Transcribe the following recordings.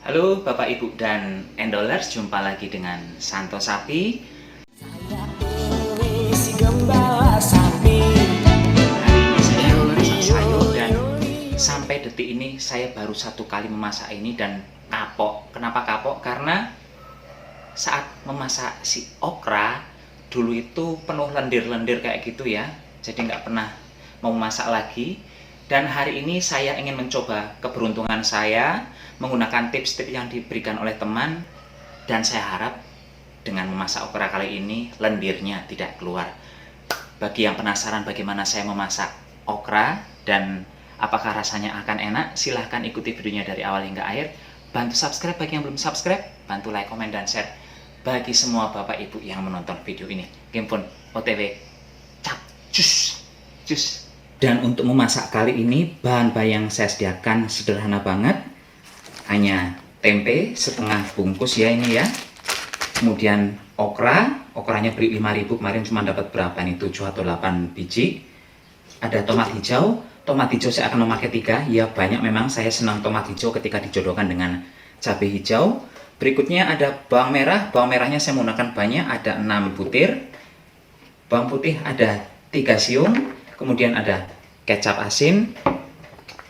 Halo Bapak Ibu dan Endolers, jumpa lagi dengan Santo Sapi. Hari ini saya memasak sayur dan sampai detik ini saya baru satu kali memasak ini dan kapok. Kenapa kapok? Karena saat memasak si okra dulu itu penuh lendir-lendir kayak gitu ya. Jadi nggak pernah mau masak lagi. Dan hari ini saya ingin mencoba keberuntungan saya menggunakan tips-tips yang diberikan oleh teman, dan saya harap dengan memasak okra kali ini lendirnya tidak keluar. Bagi yang penasaran bagaimana saya memasak okra dan apakah rasanya akan enak, silahkan ikuti videonya dari awal hingga akhir. Bantu subscribe bagi yang belum subscribe, bantu like, komen, dan share bagi semua bapak ibu yang menonton video ini. Gimpun OTW cap cus. Dan untuk memasak kali ini bahan-bahan yang saya sediakan sederhana banget, hanya tempe setengah bungkus ya ini ya, kemudian okranya beli 5.000, kemarin cuma dapat berapa nih, 7 atau 8 biji. Ada tomat hijau saya akan memakai 3 ya, banyak memang, saya senang tomat hijau ketika dijodohkan dengan cabai hijau. Berikutnya ada bawang merahnya saya menggunakan banyak, ada 6 butir. Bawang putih ada 3 siung. Kemudian ada kecap asin,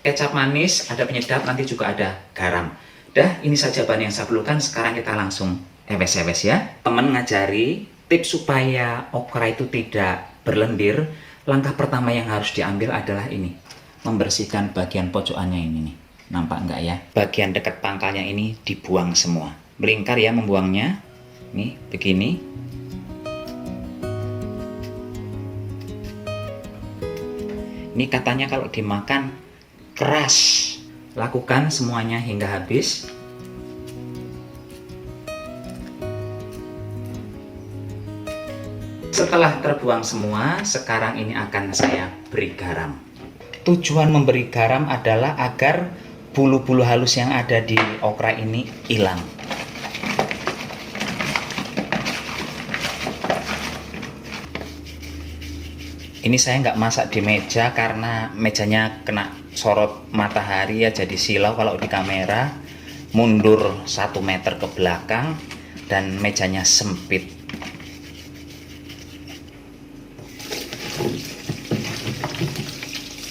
kecap manis, ada penyedap, nanti juga ada garam. Dah, ini saja bahan yang saya perlukan. Sekarang kita langsung ewes-ewes ya. Temen ngajari tips supaya okra itu tidak berlendir. Langkah pertama yang harus diambil adalah ini, membersihkan bagian pojokannya ini nih. Nampak enggak ya? Bagian dekat pangkalnya ini dibuang semua. Melingkar ya membuangnya. Nih, begini. Ini katanya kalau dimakan keras. Lakukan semuanya hingga habis. Setelah terbuang semua, sekarang ini akan saya beri garam. Tujuan memberi garam adalah agar bulu-bulu halus yang ada di okra ini hilang. Ini saya nggak masak di meja karena mejanya kena sorot matahari ya, jadi silau kalau di kamera. Mundur 1 meter ke belakang dan mejanya sempit.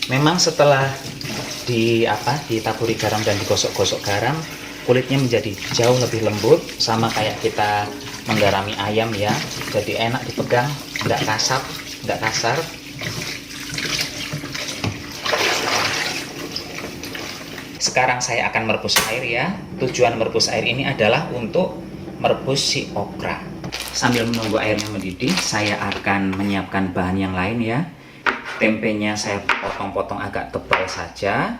Memang setelah ditaburi garam dan digosok-gosok garam, kulitnya menjadi jauh lebih lembut, sama kayak kita menggarami ayam ya. Jadi enak dipegang, nggak kasar. Sekarang saya akan merebus air ya. Tujuan merebus air ini adalah untuk merebus si okra. Sambil menunggu airnya mendidih, saya akan menyiapkan bahan yang lain ya. Tempenya saya potong-potong agak tebal saja.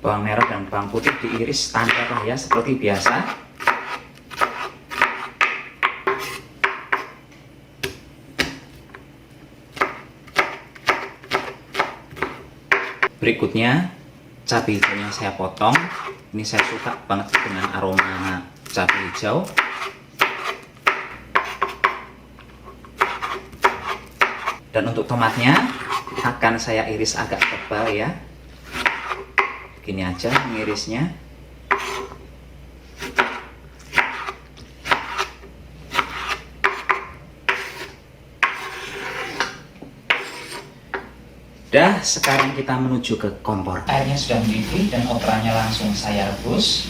Bawang merah dan bawang putih diiris standar lah ya, seperti biasa. Berikutnya cabai hijaunya saya potong. Ini saya suka banget dengan aroma cabai hijau. Dan untuk tomatnya akan saya iris agak tebal ya. Gini aja mengirisnya. Dah, sekarang kita menuju ke kompor. Airnya sudah mendidih dan okranya langsung saya rebus.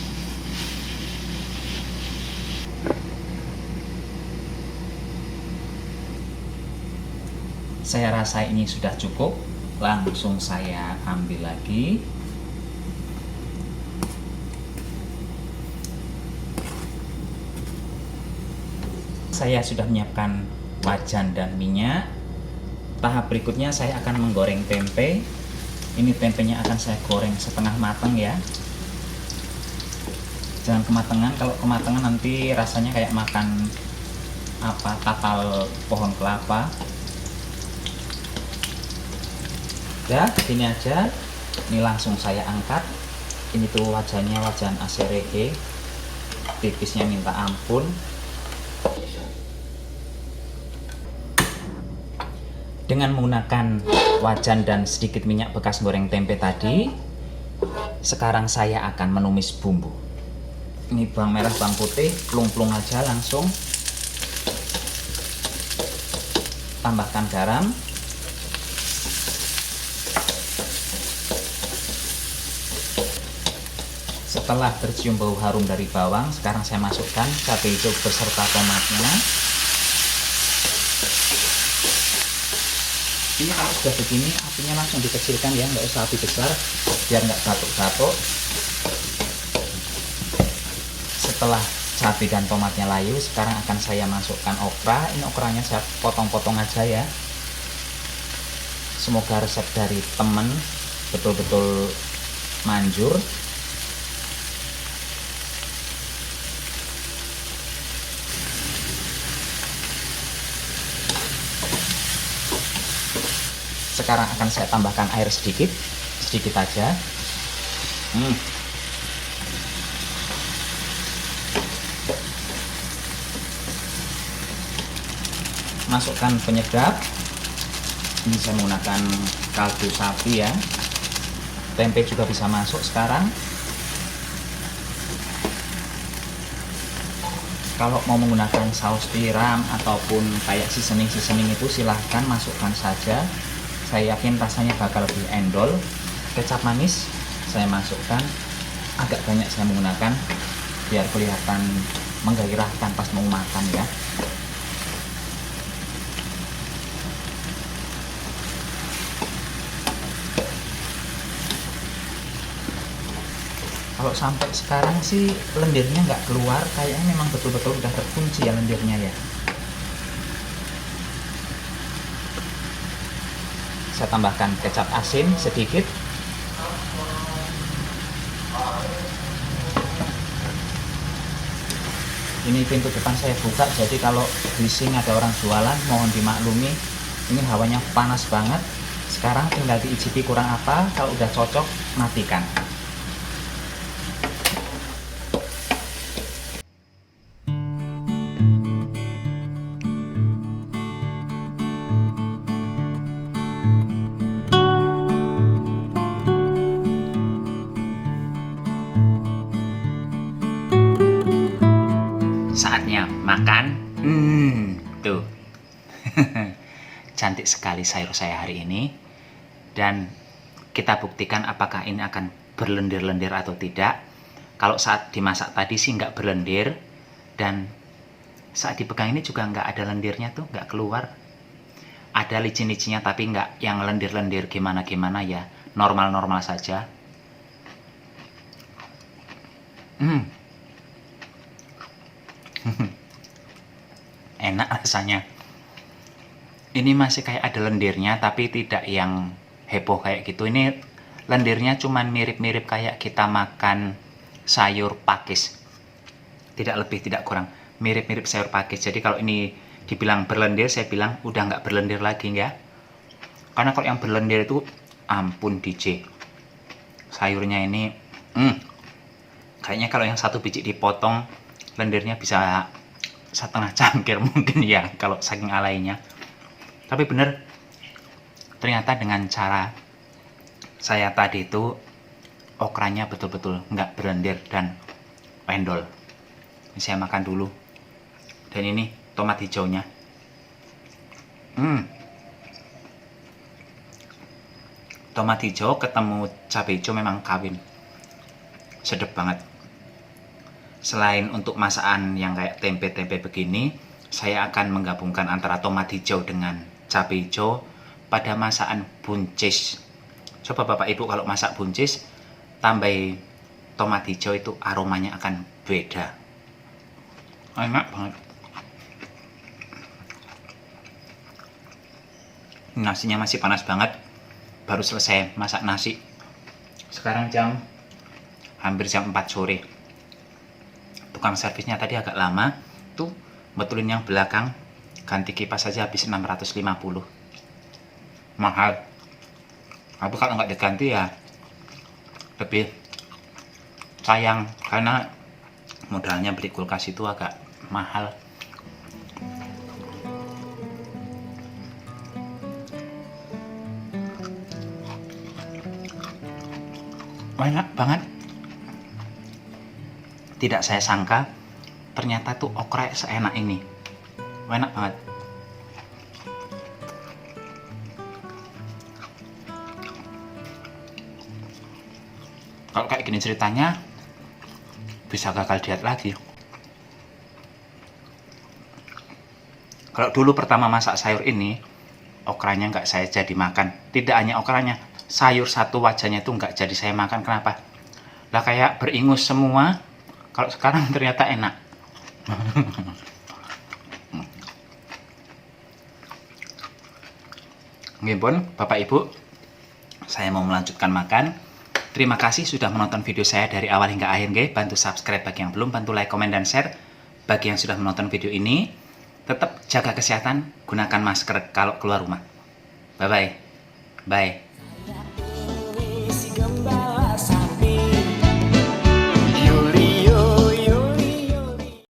Saya rasa ini sudah cukup. Langsung saya ambil lagi. Saya sudah menyiapkan wajan dan minyak. Tahap berikutnya saya akan menggoreng tempe. Ini tempenya akan saya goreng setengah matang ya. Jangan kematangan, kalau kematangan nanti rasanya kayak makan tapal pohon kelapa. Ya, gini aja. Ini langsung saya angkat. Ini tuh wajannya, wajan aserege. Tipisnya minta ampun. Dengan menggunakan wajan dan sedikit minyak bekas goreng tempe tadi. Sekarang saya akan menumis bumbu. Ini bawang merah, bawang putih, plung-plung aja langsung. Tambahkan garam. Setelah tercium bau harum dari bawang, sekarang saya masukkan cabai hijau beserta tomatnya. Ini kalau sudah begini, apinya langsung dikecilkan ya, nggak usah api besar, biar nggak batuk-batuk. Setelah cabai dan tomatnya layu, sekarang akan saya masukkan okra. Ini okranya saya potong-potong aja ya. Semoga resep dari temen betul-betul manjur. Sekarang akan saya tambahkan air sedikit aja. Masukkan penyedap. Ini saya menggunakan kaldu sapi ya. Tempe juga bisa masuk sekarang. Kalau mau menggunakan saus tiram ataupun kayak seasoning itu silahkan masukkan saja. Saya yakin rasanya bakal lebih endol. Kecap manis saya masukkan, agak banyak saya menggunakan biar kelihatan menggairahkan pas mau makan ya. Kalau sampai sekarang sih lendirnya nggak keluar, kayaknya memang betul-betul udah terkunci ya lendirnya ya. Saya tambahkan kecap asin sedikit. Ini pintu depan saya buka, jadi kalau bising ada orang jualan mohon dimaklumi. Ini hawanya panas banget. Sekarang tinggal diicipi kurang apa, kalau udah cocok matikan. Saatnya makan. Tuh. Cantik sekali sayur saya hari ini. Dan kita buktikan apakah ini akan berlendir-lendir atau tidak. Kalau saat dimasak tadi sih nggak berlendir. Dan saat dipegang ini juga nggak ada lendirnya tuh, nggak keluar. Ada licin-licinnya tapi nggak yang lendir-lendir gimana-gimana ya. Normal-normal saja. Enak rasanya. Ini masih kayak ada lendirnya tapi tidak yang heboh kayak gitu. Ini lendirnya cuman mirip-mirip kayak kita makan sayur pakis. Tidak lebih tidak kurang, mirip-mirip sayur pakis. Jadi kalau ini dibilang berlendir, saya bilang udah nggak berlendir lagi ya. Karena kalau yang berlendir itu ampun DJ. Sayurnya ini kayaknya kalau yang satu biji dipotong lendirnya bisa setengah cangkir mungkin ya kalau saking alainya. Tapi bener, ternyata dengan cara saya tadi itu okranya betul-betul nggak berlendir dan endol. Ini saya makan dulu. Dan ini tomat hijaunya. Tomat hijau ketemu cabai hijau memang kawin. Sedap banget. Selain untuk masakan yang kayak tempe-tempe begini, saya akan menggabungkan antara tomat hijau dengan cabai hijau pada masakan buncis. Coba Bapak Ibu kalau masak buncis, tambahin tomat hijau itu aromanya akan beda. Enak banget. Nasinya masih panas banget. Baru selesai masak nasi. Sekarang hampir jam 4 sore. Tukang servisnya tadi agak lama. Tuh, betulin yang belakang. Ganti kipas saja habis 650. Mahal. Tapi kalau nggak diganti ya lebih sayang. Karena modalnya beli kulkas itu agak mahal. Enak banget. Tidak saya sangka ternyata tuh okra seenak ini. Enak banget. Kalau kayak gini ceritanya bisa gagal diet lagi. Kalau dulu pertama masak sayur ini, okranya nggak saya jadi makan. Tidak hanya okranya, sayur satu wajahnya itu nggak jadi saya makan. Kenapa? Lah kayak beringus semua. Kalau sekarang ternyata enak. Nggih pun, Bapak Ibu, saya mau melanjutkan makan. Terima kasih sudah menonton video saya dari awal hingga akhir, nggih. Bantu subscribe bagi yang belum, bantu like, komen, dan share bagi yang sudah menonton video ini. Tetap jaga kesehatan, gunakan masker kalau keluar rumah. Bye-bye. Bye.